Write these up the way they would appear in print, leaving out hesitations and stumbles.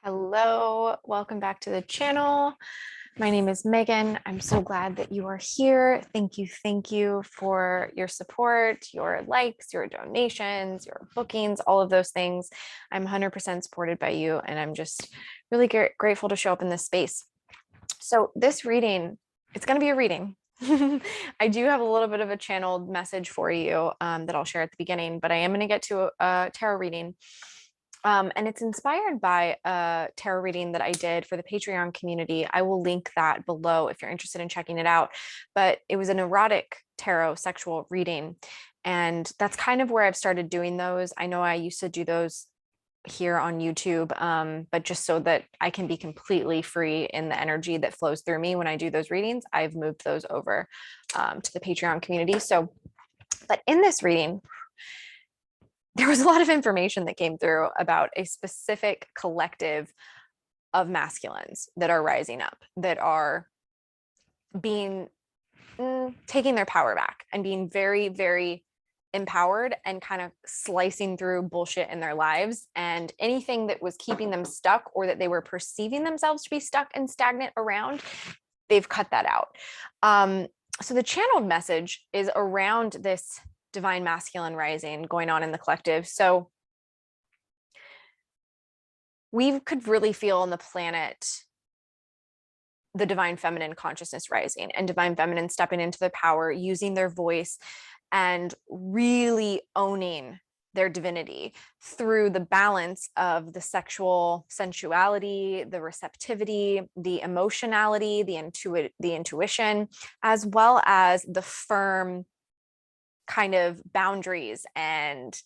Hello, welcome back to the channel. My name is Megan. I'm so glad that you are here. Thank you for your support, your likes, your donations, your bookings, all of those things. I'm 100% supported by you, and I'm just really grateful to show up in this space. So this reading, it's going to be a reading. I do have a little bit of a channeled message for you that I'll share at the beginning, but I am going to get to a tarot reading. And it's inspired by a tarot reading that I did for the Patreon community. I will link that below if you're interested in checking it out. But it was an erotic tarot sexual reading. And that's kind of where I've started doing those. I know I used to do those here on YouTube, but just so that I can be completely free in the energy that flows through me when I do those readings, I've moved those over to the Patreon community. So, but in this reading, there was a lot of information that came through about a specific collective of masculines that are rising up, that are being taking their power back and being very, very empowered and kind of slicing through bullshit in their lives, and anything that was keeping them stuck or that they were perceiving themselves to be stuck and stagnant around, they've cut that out. So the channeled message is around this divine masculine rising going on in the collective. So we could really feel on the planet the divine feminine consciousness rising, and divine feminine stepping into their power, using their voice and really owning their divinity through the balance of the sexual sensuality, the receptivity, the emotionality, the intuition, as well as the firm kind of boundaries and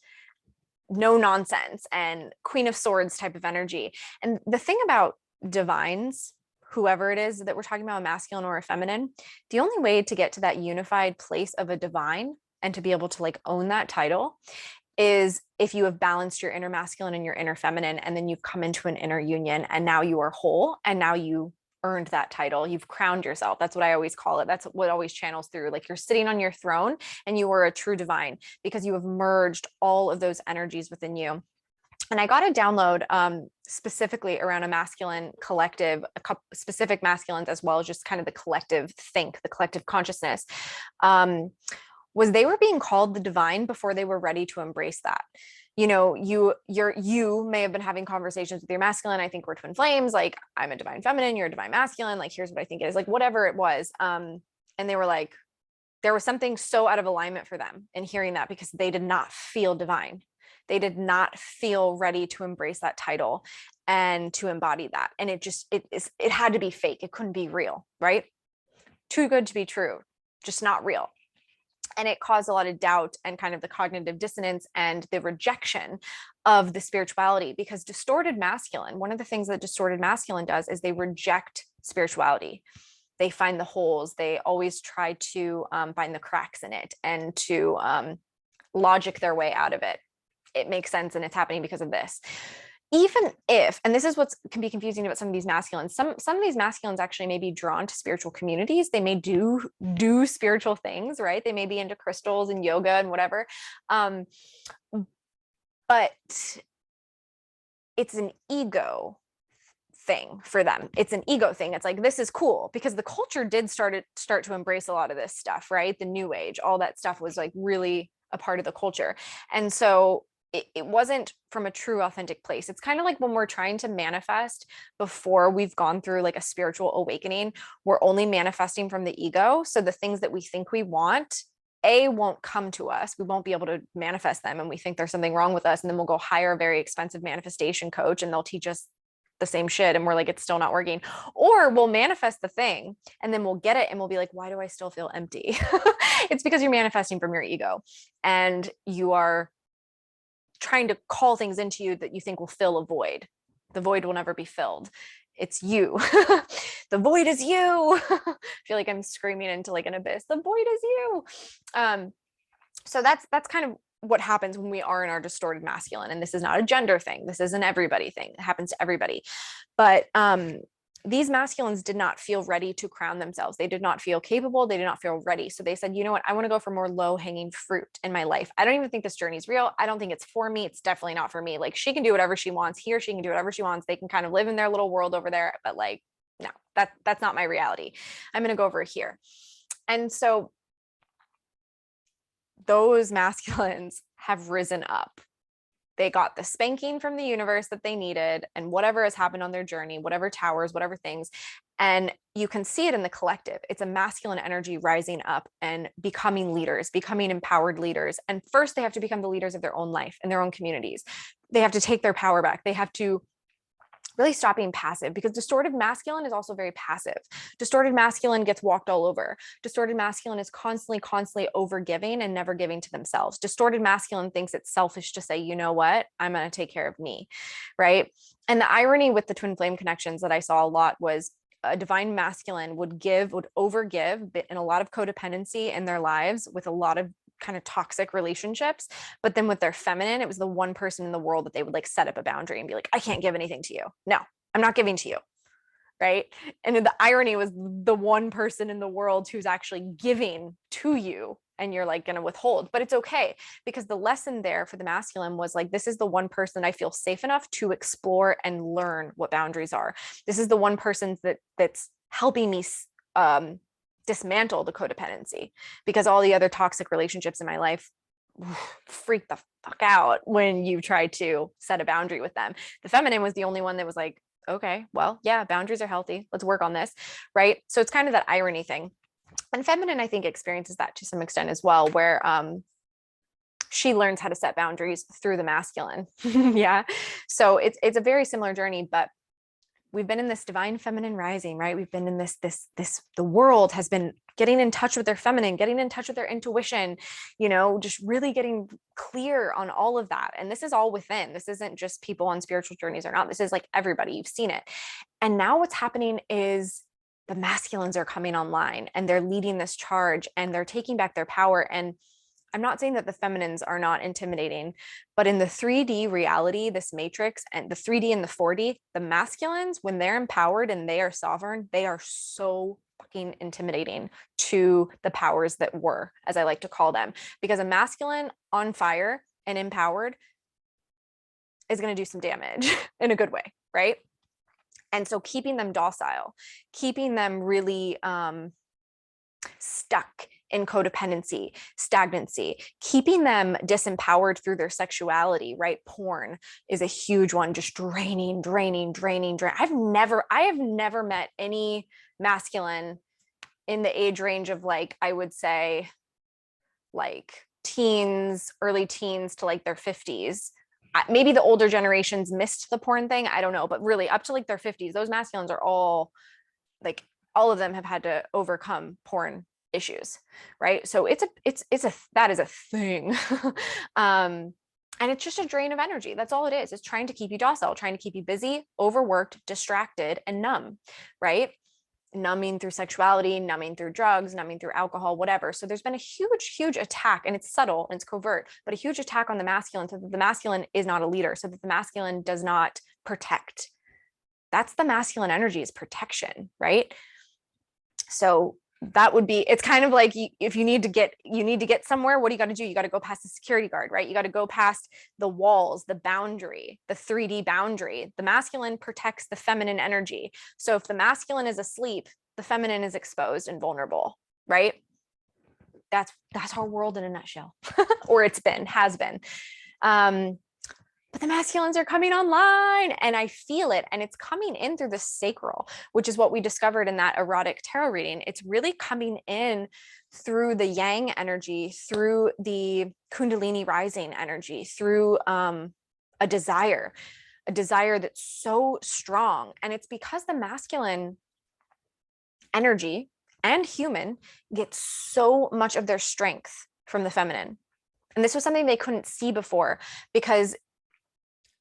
no nonsense and Queen of Swords type of energy. And the thing about divines, whoever it is that we're talking about, a masculine or a feminine, the only way to get to that unified place of a divine and to be able to like own that title is if you have balanced your inner masculine and your inner feminine, and then you've come into an inner union, and now you are whole, and now you earned that title. You've crowned yourself. That's what I always call it. That's what always channels through. Like you're sitting on your throne and you are a true divine because you have merged all of those energies within you. And I got a download specifically around a masculine collective, a couple specific masculines, as well as just kind of the collective think, the collective consciousness, was they were being called the divine before they were ready to embrace that. You know, you may have been having conversations with your masculine. I think we're twin flames. Like, I'm a divine feminine, you're a divine masculine. Like, here's what I think it is, like, whatever it was. And they were like, there was something so out of alignment for them in hearing that, because they did not feel divine. They did not feel ready to embrace that title and to embody that. And it had to be fake. It couldn't be real, right? Too good to be true, just not real. And it caused a lot of doubt and kind of the cognitive dissonance and the rejection of the spirituality, because distorted masculine, one of the things that distorted masculine does is they reject spirituality. They find the holes. They always try to find the cracks in it and to logic their way out of it. It makes sense, and it's happening because of this. Even if, and this is what can be confusing about some of these masculines, some of these masculines actually may be drawn to spiritual communities. They may do spiritual things, right? They may be into crystals and yoga and whatever. But it's an ego thing for them. It's an ego thing. It's like, this is cool, because the culture did start to embrace a lot of this stuff, right? The new age, all that stuff was like really a part of the culture. And so it wasn't from a true authentic place. It's kind of like when we're trying to manifest before we've gone through like a spiritual awakening, we're only manifesting from the ego. So the things that we think we want, won't come to us. We won't be able to manifest them. And we think there's something wrong with us. And then we'll go hire a very expensive manifestation coach and they'll teach us the same shit. And we're like, it's still not working. Or we'll manifest the thing and then we'll get it and we'll be like, why do I still feel empty? It's because you're manifesting from your ego and you are trying to call things into you that you think will fill a void. The void will never be filled. It's you. The void is you. I feel like I'm screaming into like an abyss. The void is you. So that's kind of what happens when we are in our distorted masculine. And this is not a gender thing. This is an everybody thing. It happens to everybody. But these masculines did not feel ready to crown themselves. They did not feel capable. They did not feel ready. So they said, you know what? I want to go for more low hanging fruit in my life. I don't even think this journey is real. I don't think it's for me. It's definitely not for me. Like, she can do whatever she wants. He or she can do whatever she wants. They can kind of live in their little world over there. But like, no, that's not my reality. I'm going to go over here. And so those masculines have risen up. They got the spanking from the universe that they needed, and whatever has happened on their journey, whatever towers, whatever things. And you can see it in the collective. It's a masculine energy rising up and becoming leaders, becoming empowered leaders. And first, they have to become the leaders of their own life and their own communities. They have to take their power back. They have to really stop being passive, because distorted masculine is also very passive. Distorted masculine gets walked all over. Distorted masculine is constantly over giving and never giving to themselves. Distorted masculine thinks it's selfish to say, you know what, I'm going to take care of me, right? And the irony with the twin flame connections that I saw a lot was a divine masculine would overgive, but in a lot of codependency in their lives with a lot of kind of toxic relationships. But then with their feminine, it was the one person in the world that they would like set up a boundary and be like, I can't give anything to you. No, I'm not giving to you. Right. And the irony was the one person in the world who's actually giving to you, and you're like going to withhold. But it's okay, because the lesson there for the masculine was like, this is the one person I feel safe enough to explore and learn what boundaries are. This is the one person that's helping me dismantle the codependency, because all the other toxic relationships in my life freak the fuck out when you try to set a boundary with them. The feminine was the only one that was like, okay, well, yeah, boundaries are healthy. Let's work on this. Right. So it's kind of that irony thing. And feminine, I think, experiences that to some extent as well, where she learns how to set boundaries through the masculine. Yeah. So it's a very similar journey, but we've been in this divine feminine rising, right? We've been in this, the world has been getting in touch with their feminine, getting in touch with their intuition, just really getting clear on all of that. And this is all within. This isn't just people on spiritual journeys or not. This is like everybody. You've seen it. And now what's happening is the masculines are coming online, and they're leading this charge, and they're taking back their power. And I'm not saying that the feminines are not intimidating, but in the 3D reality, this matrix, and the 3D and the 4D, the masculines, when they're empowered and they are sovereign, they are so fucking intimidating to the powers that were, as I like to call them, because a masculine on fire and empowered is going to do some damage in a good way, right? And so keeping them docile, keeping them really stuck in codependency, stagnancy, keeping them disempowered through their sexuality, right? Porn is a huge one, just draining. I have never met any masculine in the age range of like, I would say like teens, early teens to like their 50s. Maybe the older generations missed the porn thing. I don't know, but really up to like their 50s, those masculines are all like, all of them have had to overcome porn issues, right? So that is a thing. And it's just a drain of energy. That's all it is. It's trying to keep you docile, trying to keep you busy, overworked, distracted, and numb, right? Numbing through sexuality, numbing through drugs, numbing through alcohol, whatever. So there's been a huge attack, and it's subtle and it's covert, but a huge attack on the masculine, so that the masculine is not a leader, so that the masculine does not protect. That's the masculine energy, is protection, right? So that would be, it's kind of like, if you need to get somewhere, what do you got to do? You got to go past the security guard, right? You got to go past the walls, the boundary, the 3D boundary. The masculine protects the feminine energy. So if the masculine is asleep, the feminine is exposed and vulnerable, right? That's our world in a nutshell, or has been. But the masculines are coming online, and I feel it, and it's coming in through the sacral, which is what we discovered in that erotic tarot reading. It's really coming in through the yang energy, through the kundalini rising energy, through a desire that's so strong. And it's because the masculine energy and human get so much of their strength from the feminine. And this was something they couldn't see before, because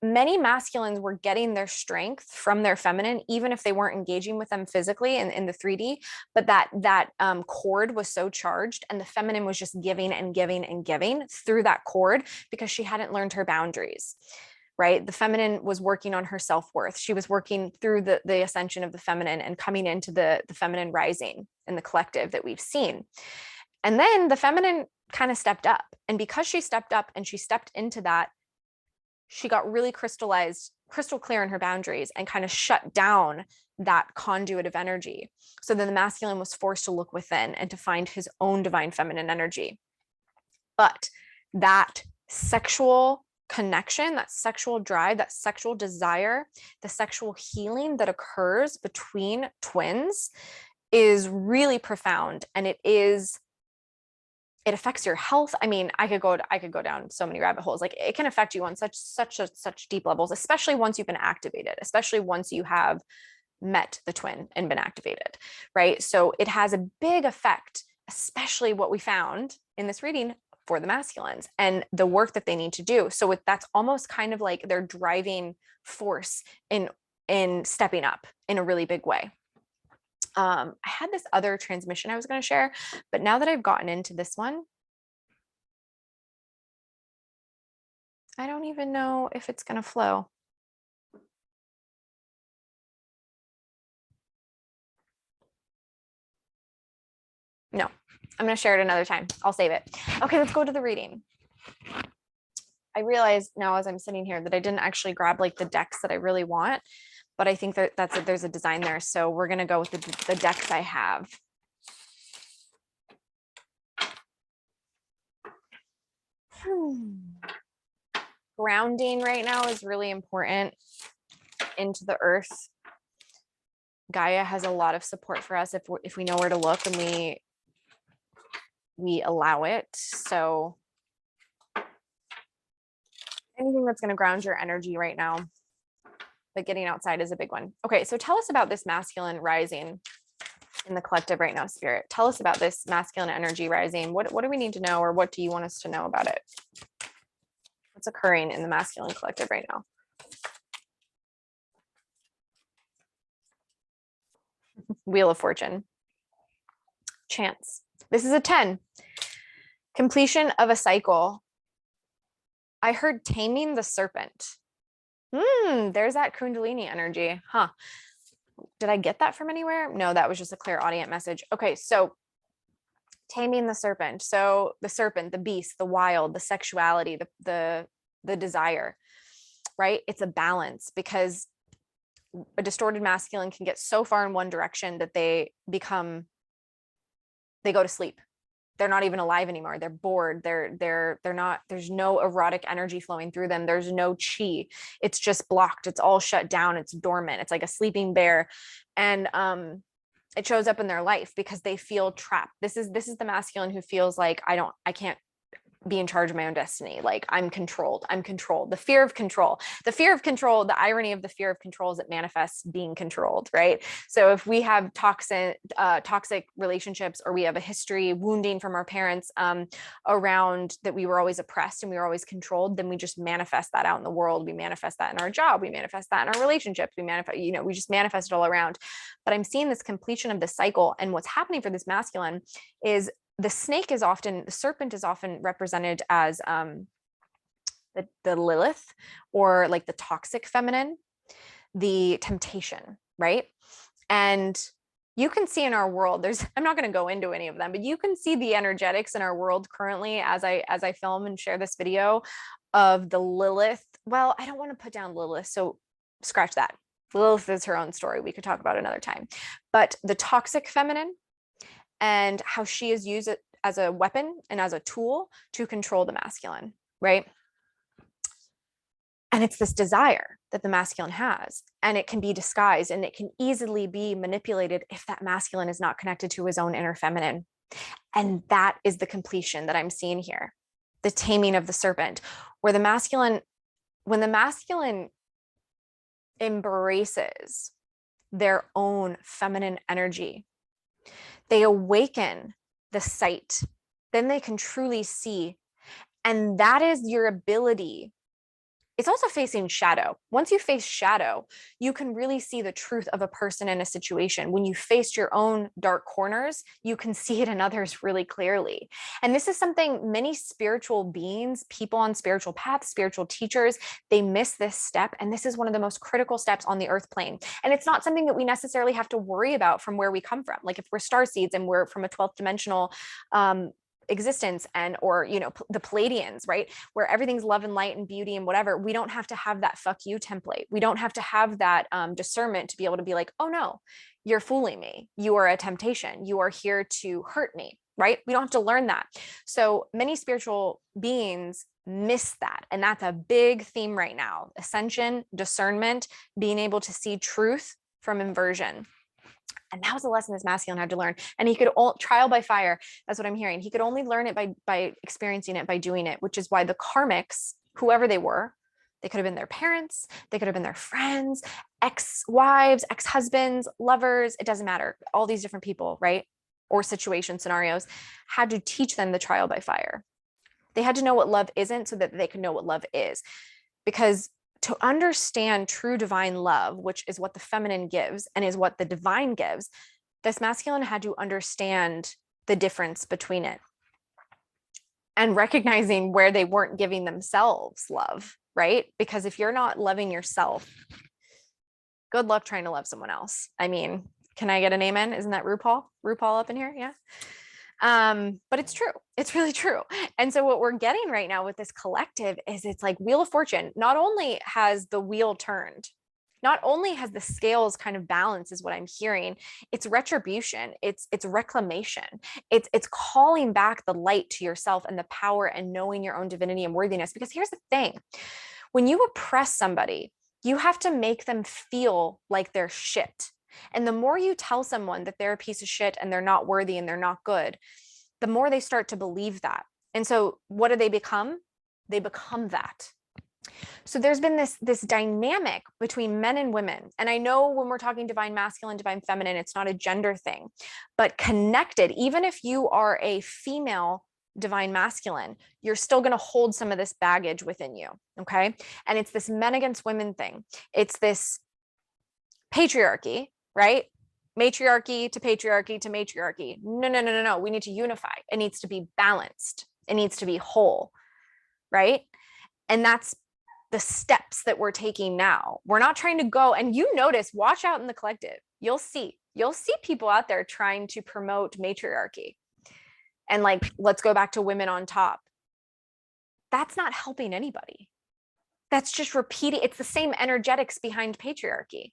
many masculines were getting their strength from their feminine, even if they weren't engaging with them physically in the 3D. But that cord was so charged, and the feminine was just giving and giving and giving through that cord, because she hadn't learned her boundaries, right? The feminine was working on her self-worth. She was working through the ascension of the feminine and coming into the feminine rising in the collective that we've seen. And then the feminine kind of stepped up. And because she stepped up and she stepped into that, she got really crystal clear in her boundaries and kind of shut down that conduit of energy. So then the masculine was forced to look within and to find his own divine feminine energy. But that sexual connection, that sexual drive, that sexual desire, the sexual healing that occurs between twins is really profound, and it affects your health. I mean, I could go down so many rabbit holes. Like, it can affect you on such deep levels, especially once you've been activated, especially once you have met the twin and been activated, right? So it has a big effect, especially what we found in this reading for the masculines and the work that they need to do. So that's almost kind of like their driving force in stepping up in a really big way. I had this other transmission I was going to share, but now that I've gotten into this one, I don't even know if it's going to flow. No, I'm going to share it another time. I'll save it. Okay, let's go to the reading. I realize now as I'm sitting here that I didn't actually grab like the decks that I really want, but I think that there's a design there. So we're going to go with the decks I have. Grounding right now is really important into the earth. Gaia has a lot of support for us if we know where to look and we allow it. So anything that's going to ground your energy right now, but getting outside is a big one. Okay, so tell us about this masculine rising in the collective right now, Spirit. Tell us about this masculine energy rising. What do we need to know, or what do you want us to know about it? What's occurring in the masculine collective right now? Wheel of Fortune. Chance. This is a 10. Completion of a cycle. I heard taming the serpent. There's that Kundalini energy. Huh. Did I get that from anywhere? No, that was just a clairaudient message. Okay, so taming the serpent. So the serpent, the beast, the wild, the sexuality, the desire, right? It's a balance, because a distorted masculine can get so far in one direction that they go to sleep. They're not even alive anymore. They're bored. They're not, there's no erotic energy flowing through them. There's no chi. It's just blocked. It's all shut down. It's dormant. It's like a sleeping bear. And it shows up in their life because they feel trapped. This is the masculine who feels like I can't be in charge of my own destiny. Like I'm controlled. The fear of control, the irony of the fear of control is it manifests being controlled, right? So if we have toxic relationships, or we have a history wounding from our parents around that we were always oppressed and we were always controlled, then we just manifest that out in the world. We manifest that in our job. We manifest that in our relationships. We just manifest it all around. But I'm seeing this completion of the cycle. And what's happening for this masculine is the serpent is often represented as the Lilith, or like the toxic feminine, the temptation, right? And you can see in our world, I'm not going to go into any of them, but you can see the energetics in our world currently as I film and share this video of the Lilith. Well, I don't want to put down Lilith, so scratch that. Lilith is her own story. We could talk about another time. But the toxic feminine, and how she is used as a weapon and as a tool to control the masculine, right? And it's this desire that the masculine has, and it can be disguised, and it can easily be manipulated if that masculine is not connected to his own inner feminine. And that is the completion that I'm seeing here, the taming of the serpent, where when the masculine embraces their own feminine energy, they awaken the sight, then they can truly see. And that is your ability It's also facing shadow. Once you face shadow, you can really see the truth of a person in a situation. When you face your own dark corners, you can see it in others really clearly. And this is something many spiritual beings, people on spiritual paths, spiritual teachers, they miss this step. And this is one of the most critical steps on the earth plane. And it's not something that we necessarily have to worry about from where we come from. Like if we're star seeds and we're from a 12th dimensional existence, and or the Palladians, right, where everything's love and light and beauty and whatever, we don't have to have that fuck you template. We don't have to have that discernment to be able to be like, oh no, you're fooling me, you are a temptation, you are here to hurt me, right? We don't have to learn that. So many spiritual beings miss that, and that's a big theme right now. Ascension, discernment, being able to see truth from inversion. And that was a lesson this masculine had to learn. And he could trial by fire. That's what I'm hearing. He could only learn it by experiencing it, by doing it, which is why the karmics, whoever they were, they could have been their parents, they could have been their friends, ex-wives, ex-husbands, lovers, it doesn't matter. All these different people, right? Or situation scenarios had to teach them the trial by fire. They had to know what love isn't so that they could know what love is. Because to understand true divine love, which is what the feminine gives and is what the divine gives, this masculine had to understand the difference between it and recognizing where they weren't giving themselves love, right? Because if you're not loving yourself, good luck trying to love someone else. I mean, can I get an amen? Isn't that RuPaul? RuPaul up in here? Yeah. But it's true. It's really true. And so what we're getting right now with this collective is it's like Wheel of Fortune. Not only has the wheel turned, not only has the scales kind of balanced is what I'm hearing, it's retribution, it's reclamation, it's calling back the light to yourself and the power and knowing your own divinity and worthiness. Because here's the thing, when you oppress somebody, you have to make them feel like they're shit. And the more you tell someone that they're a piece of shit and they're not worthy and they're not good, the more they start to believe that. And so what do they become? They become that. So there's been this dynamic between men and women. And I know when we're talking divine masculine, divine feminine, it's not a gender thing, but connected, even if you are a female divine masculine, you're still going to hold some of this baggage within you. Okay. And it's this men against women thing. It's this patriarchy, right? Matriarchy to patriarchy to matriarchy. No. We need to unify. It needs to be balanced. It needs to be whole, right? And that's the steps that we're taking now. We're not trying to go, and you notice, watch out in the collective. You'll see people out there trying to promote matriarchy and like, let's go back to women on top. That's not helping anybody. That's just repeating. It's the same energetics behind patriarchy.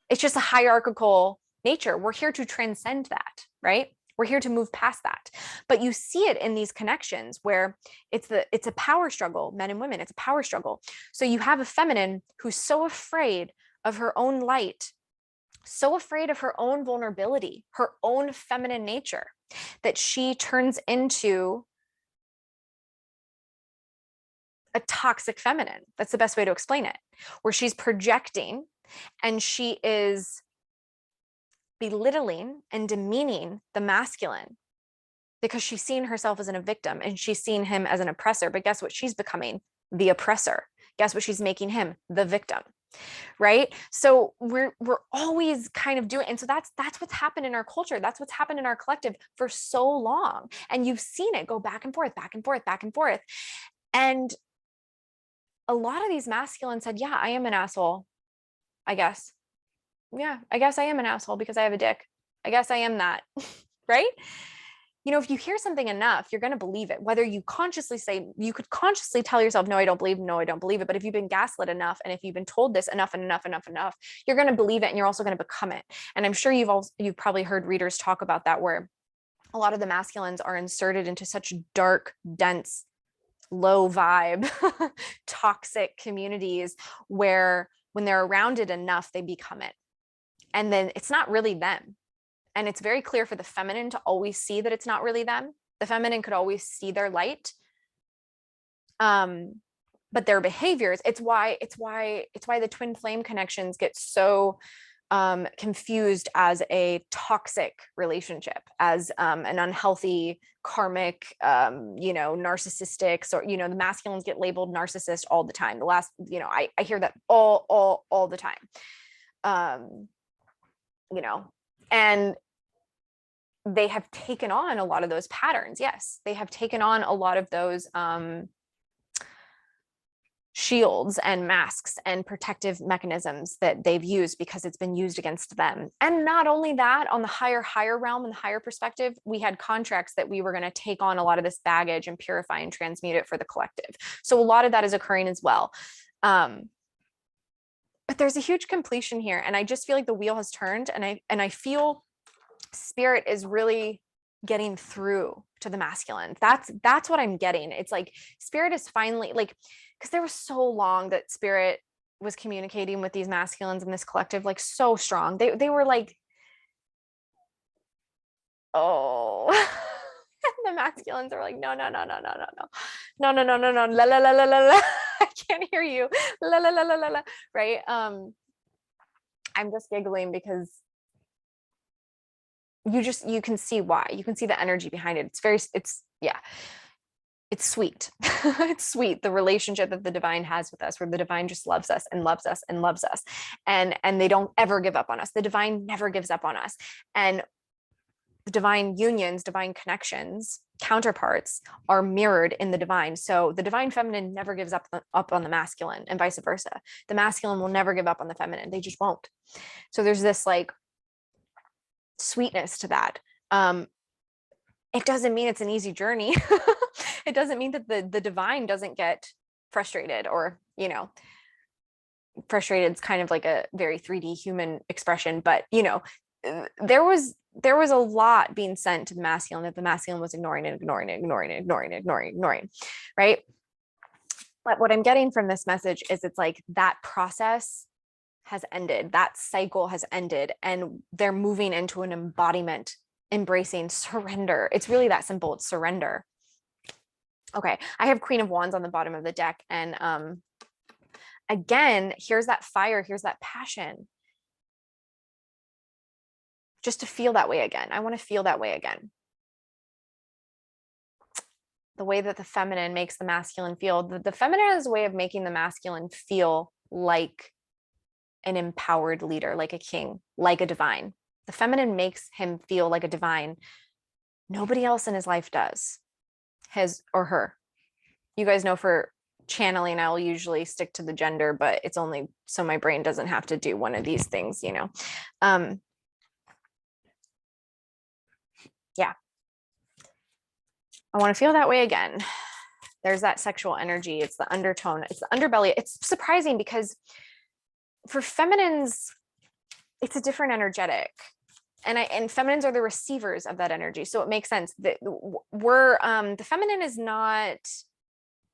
It's just a hierarchical nature. We're here to transcend that, right? We're here to move past that. But you see it in these connections where it's a power struggle, men and women, it's a power struggle. So you have a feminine who's so afraid of her own light, so afraid of her own vulnerability, her own feminine nature, that she turns into a toxic feminine. That's the best way to explain it, where she's projecting and she is belittling and demeaning the masculine because she's seeing herself as a victim and she's seeing him as an oppressor. But guess what? She's becoming the oppressor. Guess what? She's making him the victim, right? So we're always kind of doing, and so that's what's happened in our culture. That's what's happened in our collective for so long. And you've seen it go back and forth, back and forth, back and forth. And a lot of these masculines said, yeah, I am an asshole. I guess. Yeah, I guess I am an asshole because I have a dick. I guess I am that, right? You know, if you hear something enough, you're going to believe it. Whether you consciously say, you could consciously tell yourself, no, I don't believe it. But if you've been gaslit enough, and if you've been told this enough and enough, you're going to believe it, and you're also going to become it. And I'm sure you've probably heard readers talk about that, where a lot of the masculines are inserted into such dark, dense, low vibe, toxic communities where when they're around it enough, they become it. And then it's not really them. And it's very clear for the feminine to always see that it's not really them. The feminine could always see their light. But their behaviors, it's why the twin flame connections get so confused as a toxic relationship, as an unhealthy, karmic, narcissistic. So, the masculines get labeled narcissist all the time. I hear that all the time. And they have taken on a lot of those patterns. Yes, they have taken on a lot of those shields and masks and protective mechanisms that they've used because it's been used against them. And not only that, on the higher realm and the higher perspective, we had contracts that we were going to take on a lot of this baggage and purify and transmute it for the collective. So a lot of that is occurring as well. But there's a huge completion here, and I just feel like the wheel has turned, and I feel spirit is really getting through to the masculine. That's what I'm getting. It's like spirit is finally, like, because there was so long that spirit was communicating with these masculines in this collective, like, so strong. They were like, oh. And the masculines are like, no, la la la la la. I can't hear you. La la la la la la. Right. I'm just giggling because you can see why. You can see the energy behind it. It's sweet. It's sweet, the relationship that the divine has with us, where the divine just loves us and loves us and loves us, and they don't ever give up on us. The divine never gives up on us. And the divine unions, divine connections, counterparts are mirrored in the divine. So the divine feminine never gives up on the masculine, and vice versa. The masculine will never give up on the feminine. They just won't. So there's this like sweetness to that. It doesn't mean it's an easy journey. It doesn't mean that the divine doesn't get frustrated, or, frustrated is kind of like a very 3D human expression, but there was a lot being sent to the masculine that the masculine was ignoring, right? But what I'm getting from this message is it's like that process has ended, that cycle has ended, and they're moving into an embodiment, embracing surrender. It's really that simple. It's surrender. Okay, I have Queen of Wands on the bottom of the deck, and again, here's that fire, here's that passion. Just to feel that way again. I want to feel that way again. The way that the feminine makes the masculine feel. The feminine has a way of making the masculine feel like an empowered leader, like a king, like a divine. The feminine makes him feel like a divine. Nobody else in his life does. His or her. You guys know, for channeling, I'll usually stick to the gender, but it's only so my brain doesn't have to do one of these things, Yeah. I want to feel that way again. There's that sexual energy. It's the undertone. It's the underbelly. It's surprising because for feminines, it's a different energetic. And feminines are the receivers of that energy. So it makes sense that the feminine is not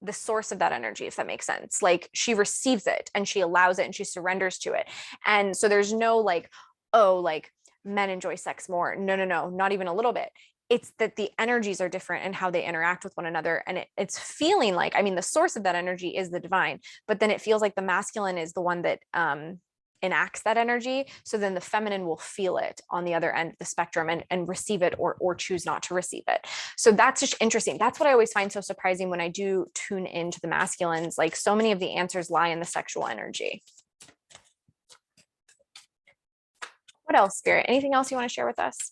the source of that energy, if that makes sense. Like, she receives it and she allows it and she surrenders to it. And so there's no like, oh, like men enjoy sex more. No, not even a little bit. It's that the energies are different and how they interact with one another. And it's feeling like, the source of that energy is the divine, but then it feels like the masculine is the one that enacts that energy. So then the feminine will feel it on the other end of the spectrum and receive it or choose not to receive it. So that's just interesting. That's what I always find so surprising when I do tune into the masculines. Like, so many of the answers lie in the sexual energy. What else, Spirit? Anything else you want to share with us?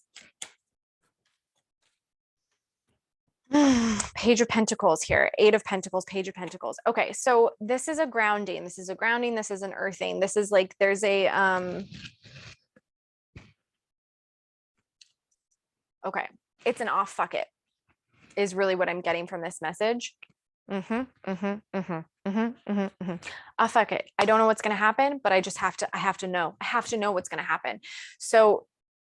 Page of Pentacles here. 8 of Pentacles, Page of Pentacles. Okay, so this is a grounding. This is a grounding. This is an earthing. This is like, there's a okay, it's an off fuck it is really what I'm getting from this message. Fuck it. I don't know what's going to happen, but I have to know. I have to know what's going to happen. So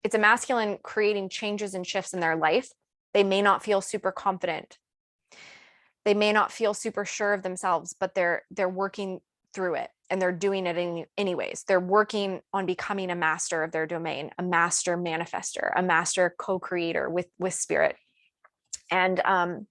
it's a masculine creating changes and shifts in their life. They may not feel super confident. They may not feel super sure of themselves, but they're working through it, and they're doing it anyways. They're working on becoming a master of their domain, a master manifester, a master co-creator with spirit. And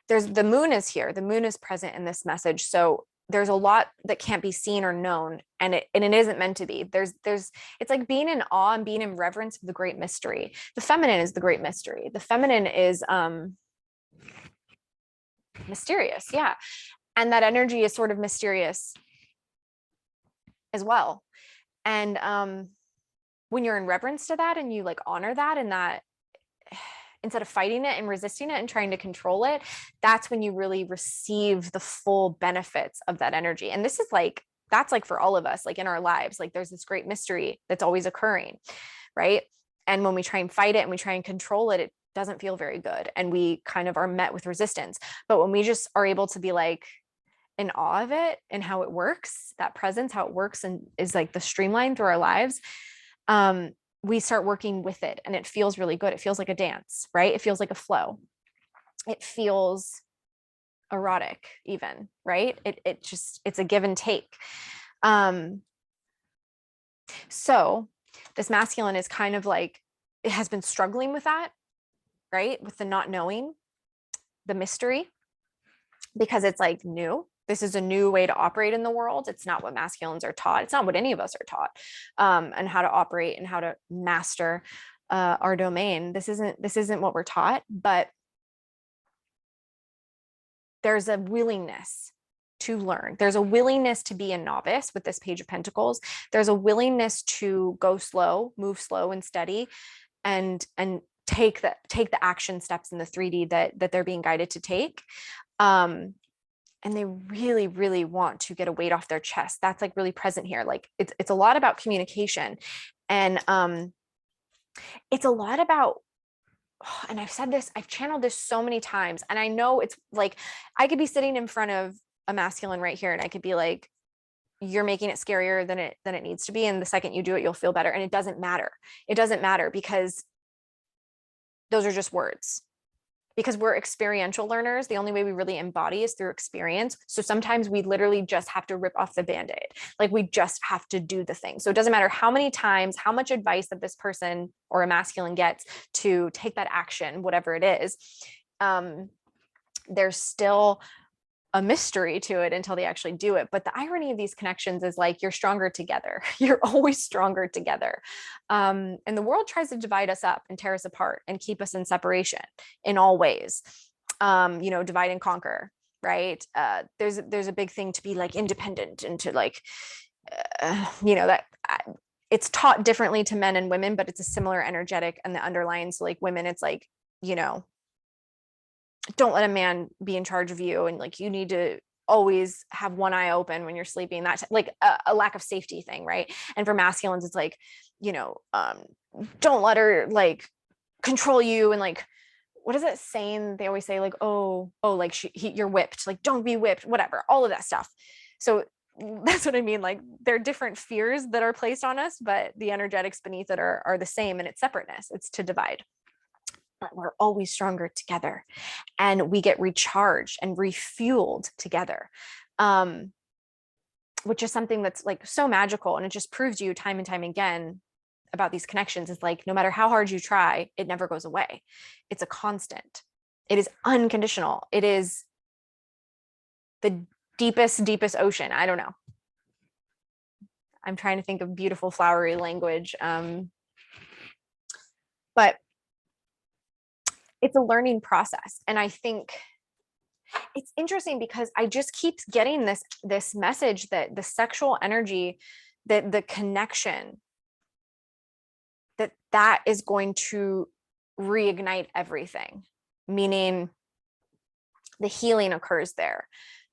there's the moon is here. The moon is present in this message. So there's a lot that can't be seen or known, and it isn't meant to be. It's like being in awe and being in reverence of the great mystery. The feminine is the great mystery. The feminine is mysterious, yeah. And that energy is sort of mysterious as well. And when you're in reverence to that and you like honor that, and that instead of fighting it and resisting it and trying to control it, that's when you really receive the full benefits of that energy. And this is like, that's like for all of us, like in our lives, like there's this great mystery that's always occurring, right? And when we try and fight it and we try and control it, it doesn't feel very good. And we kind of are met with resistance. But when we just are able to be like in awe of it and how it works, that presence, how it works and is like the streamline through our lives, we start working with it and it feels really good. It feels like a dance, right? It feels like a flow. It feels erotic even, right? It's a give and take. So this masculine is kind of like, it has been struggling with that, right? With the not knowing, the mystery, because it's like new. This is a new way to operate in the world. It's not what masculines are taught. It's not what any of us are taught, and how to operate and how to master our domain. This isn't what we're taught, but there's a willingness to learn. There's a willingness to be a novice with this Page of Pentacles. There's a willingness to go slow, move slow and steady, and take the action steps in the 3D that they're being guided to take. And they really, really want to get a weight off their chest. That's like really present here. Like it's a lot about communication, and it's a lot about, and I've said this, I've channeled this so many times, and I know it's like, I could be sitting in front of a masculine right here and I could be like, you're making it scarier than it needs to be. And the second you do it, you'll feel better. And it doesn't matter. It doesn't matter, because those are just words. Because we're experiential learners, the only way we really embody is through experience. So sometimes we literally just have to rip off the Band-Aid. Like we just have to do the thing. So it doesn't matter how many times, how much advice that this person or a masculine gets to take that action, whatever it is, there's still a mystery to it until they actually do it. But the irony of these connections is like, you're stronger together. You're always stronger together. And the world tries to divide us up and tear us apart and keep us in separation in all ways. Divide and conquer, right? There's a big thing to be like independent and to like, that it's taught differently to men and women, but it's a similar energetic and the underlying. So like women, it's like, don't let a man be in charge of you, and like you need to always have one eye open when you're sleeping. That's like a lack of safety thing, right? And for masculines, it's like, don't let her like control you, and like, what is that saying they always say, like, like you're whipped, like don't be whipped, whatever, all of that stuff. So that's what I mean. Like there are different fears that are placed on us, but the energetics beneath it are the same, and it's separateness. It's to divide. But we're always stronger together, and we get recharged and refueled together, which is something that's like so magical. And it just proves you time and time again about these connections is like, no matter how hard you try, it never goes away. It's a constant. It is unconditional. It is the deepest ocean. I don't know. I'm trying to think of beautiful flowery language. But it's a learning process. And I think it's interesting because I just keep getting this message that the sexual energy, that the connection, that is going to reignite everything. Meaning the healing occurs there.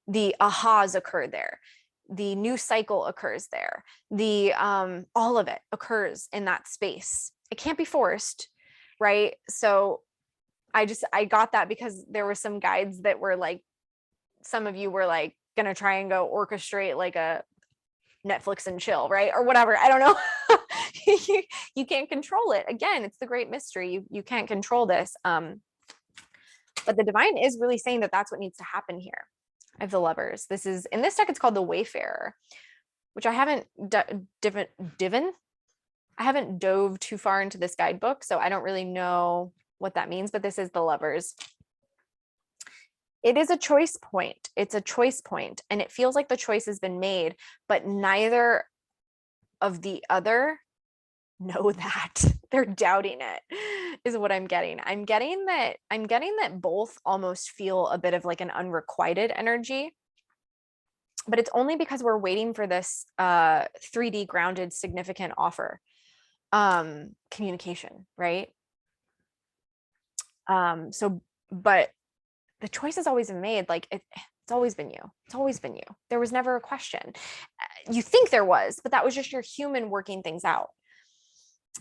The ahas occur there. The new cycle occurs there. The all of it occurs in that space. It can't be forced, right? So I got that because there were some guides that were like, some of you were like gonna try and go orchestrate like a Netflix and chill, right? Or whatever. I don't know. You can't control it. Again, it's the great mystery. You can't control this. But the divine is really saying that that's what needs to happen here. I have the Lovers. This is, in this deck, it's called the Wayfarer, which I haven't I haven't dove too far into this guidebook, so I don't really know what that means, but this is the Lovers. It is a choice point. It's a choice point, and it feels like the choice has been made, but neither of the other know that. They're doubting it, is what I'm getting. I'm getting that both almost feel a bit of like an unrequited energy, but it's only because we're waiting for this 3D grounded significant offer, communication, right? But the choice has always been made. Like it's always been you. It's always been you. There was never a question. You think there was, but that was just your human working things out.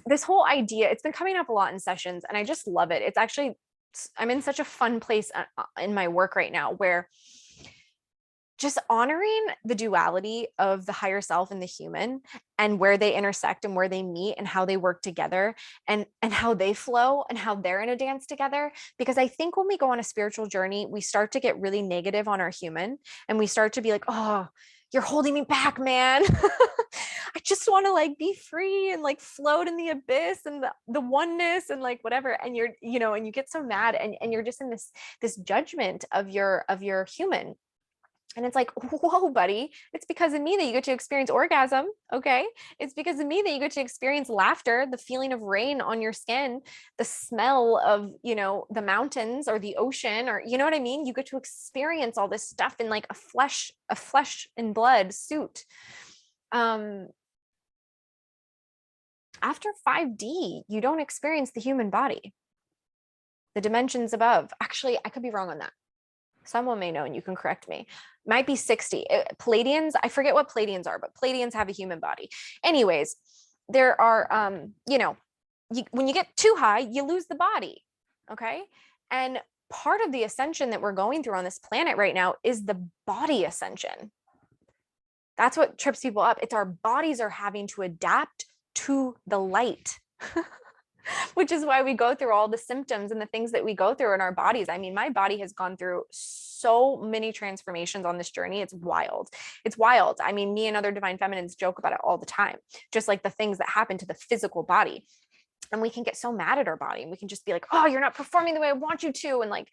This whole idea, it's been coming up a lot in sessions, and I just love it. It's actually, I'm in such a fun place in my work right now, where just honoring the duality of the higher self and the human, and where they intersect and where they meet and how they work together, and how they flow and how they're in a dance together. Because I think when we go on a spiritual journey, we start to get really negative on our human, and we start to be like, oh, you're holding me back, man. I just want to like be free and like float in the abyss and the oneness and like whatever. And you're, and you get so mad, and you're just in this judgment of your human. And it's like, whoa, buddy, it's because of me that you get to experience orgasm. Okay. It's because of me that you get to experience laughter, the feeling of rain on your skin, the smell of, the mountains or the ocean, or, you know what I mean? You get to experience all this stuff in like a flesh and blood suit. After 5D, you don't experience the human body, the dimensions above. Actually, I could be wrong on that. Someone may know and you can correct me. Might be 60. Pleiadians, I forget what Pleiadians are, but Pleiadians have a human body. Anyways, there are, when you get too high, you lose the body. Okay. And part of the ascension that we're going through on this planet right now is the body ascension. That's what trips people up. It's our bodies are having to adapt to the light. Which is why we go through all the symptoms and the things that we go through in our bodies. I mean, my body has gone through so many transformations on this journey. It's wild. It's wild. I mean, me and other divine feminines joke about it all the time, just like the things that happen to the physical body. And we can get so mad at our body, and we can just be like, oh, you're not performing the way I want you to. And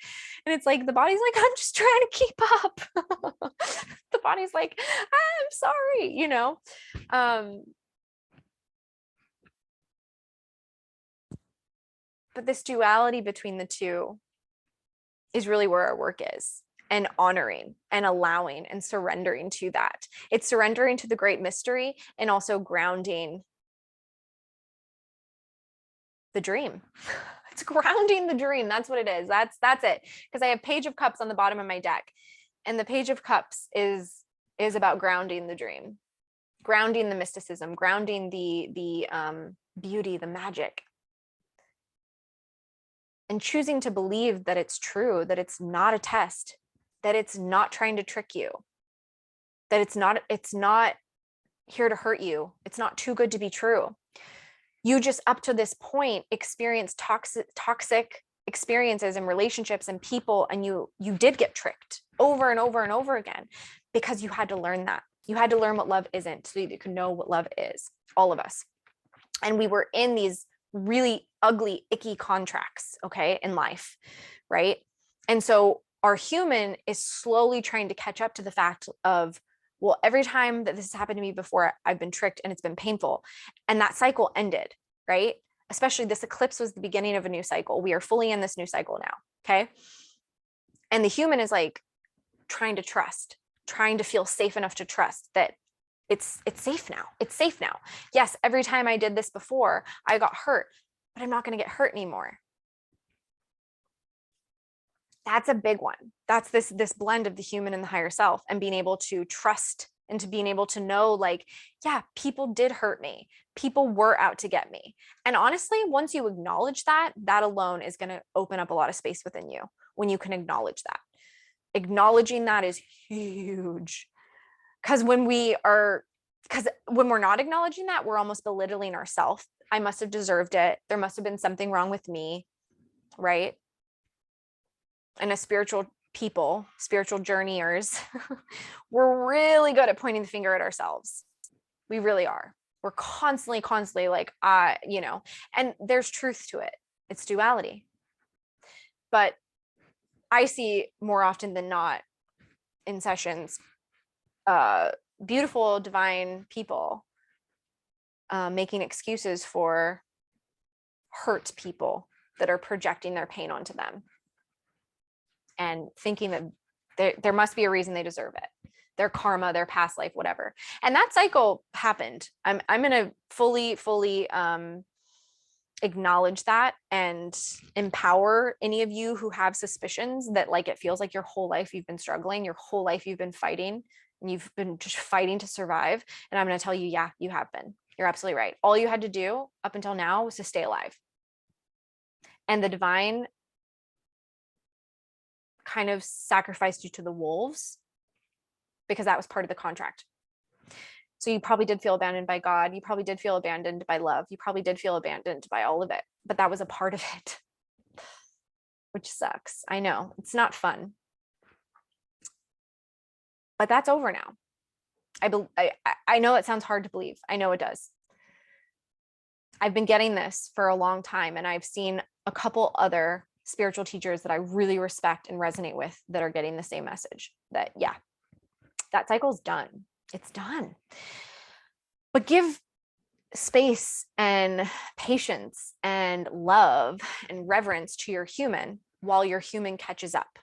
it's like, the body's like, I'm just trying to keep up. The body's like, I'm sorry, but this duality between the two is really where our work is, and honoring and allowing and surrendering to that. It's surrendering to the great mystery and also grounding the dream. It's grounding the dream. That's what it is. That's it. Because I have Page of Cups on the bottom of my deck, and the Page of Cups is about grounding the dream, grounding the mysticism, grounding the beauty, the magic. And choosing to believe that it's true, that it's not a test, that it's not trying to trick you, that it's not here to hurt you. It's not too good to be true. You just up to this point experience toxic experiences and relationships and people, and you did get tricked over and over and over again, because you had to learn that. You had to learn what love isn't so you could know what love is, all of us. And we were in these really ugly, icky contracts, okay, in life, right? And so our human is slowly trying to catch up to the fact of, well, every time that this has happened to me before, I've been tricked and it's been painful. And that cycle ended, right? Especially this eclipse was the beginning of a new cycle. We are fully in this new cycle now, okay? And the human is like trying to trust, trying to feel safe enough to trust that it's safe now. It's safe now. Yes, every time I did this before, I got hurt, but I'm not going to get hurt anymore. That's a big one. That's this blend of the human and the higher self, and being able to trust and to being able to know, like, yeah, people did hurt me. People were out to get me. And honestly, once you acknowledge that, that alone is going to open up a lot of space within you when you can acknowledge that. Acknowledging that is huge. Because when we're not acknowledging that, we're almost belittling ourselves. I must have deserved it. There must have been something wrong with me, right? And as spiritual journeyers, we're really good at pointing the finger at ourselves. We really are. We're constantly like, and there's truth to it. It's duality. But I see more often than not in sessions, beautiful, divine people making excuses for hurt people that are projecting their pain onto them and thinking that there must be a reason they deserve it, their karma, their past life, whatever. And that cycle happened. I'm going to fully acknowledge that and empower any of you who have suspicions that like it feels like your whole life you've been struggling, your whole life you've been fighting, and you've been just fighting to survive. And I'm going to tell you, yeah, you have been. You're absolutely right. All you had to do up until now was to stay alive. And the divine kind of sacrificed you to the wolves because that was part of the contract. So you probably did feel abandoned by God. You probably did feel abandoned by love. You probably did feel abandoned by all of it, but that was a part of it, which sucks. I know it's not fun, but that's over now. I know it sounds hard to believe. I know it does. I've been getting this for a long time, and I've seen a couple other spiritual teachers that I really respect and resonate with that are getting the same message that, yeah, that cycle's done. It's done. But give space and patience and love and reverence to your human while your human catches up,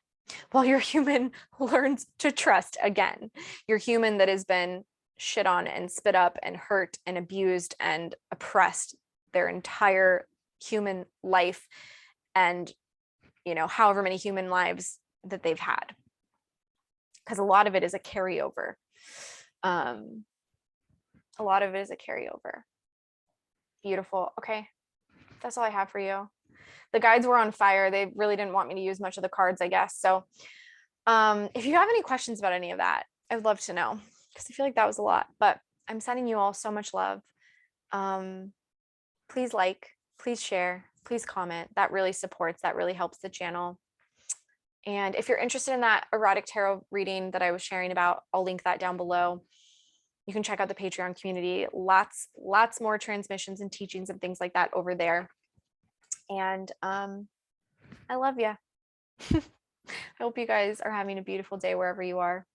while your human learns to trust again. Your human that has been shit on and spit up and hurt and abused and oppressed their entire human life, and however many human lives that they've had, because a lot of it is a carryover. A lot of it is a carryover. Beautiful. Okay, that's all I have for you. The guides were on fire. They really didn't want me to use much of the cards, I guess. So if you have any questions about any of that, I would love to know, because I feel like that was a lot, but I'm sending you all so much love. Please like, please share, please comment. That really supports, that really helps the channel. And if you're interested in that erotic tarot reading that I was sharing about, I'll link that down below. You can check out the Patreon community. Lots more transmissions and teachings and things like that over there. And I love you. I hope you guys are having a beautiful day wherever you are.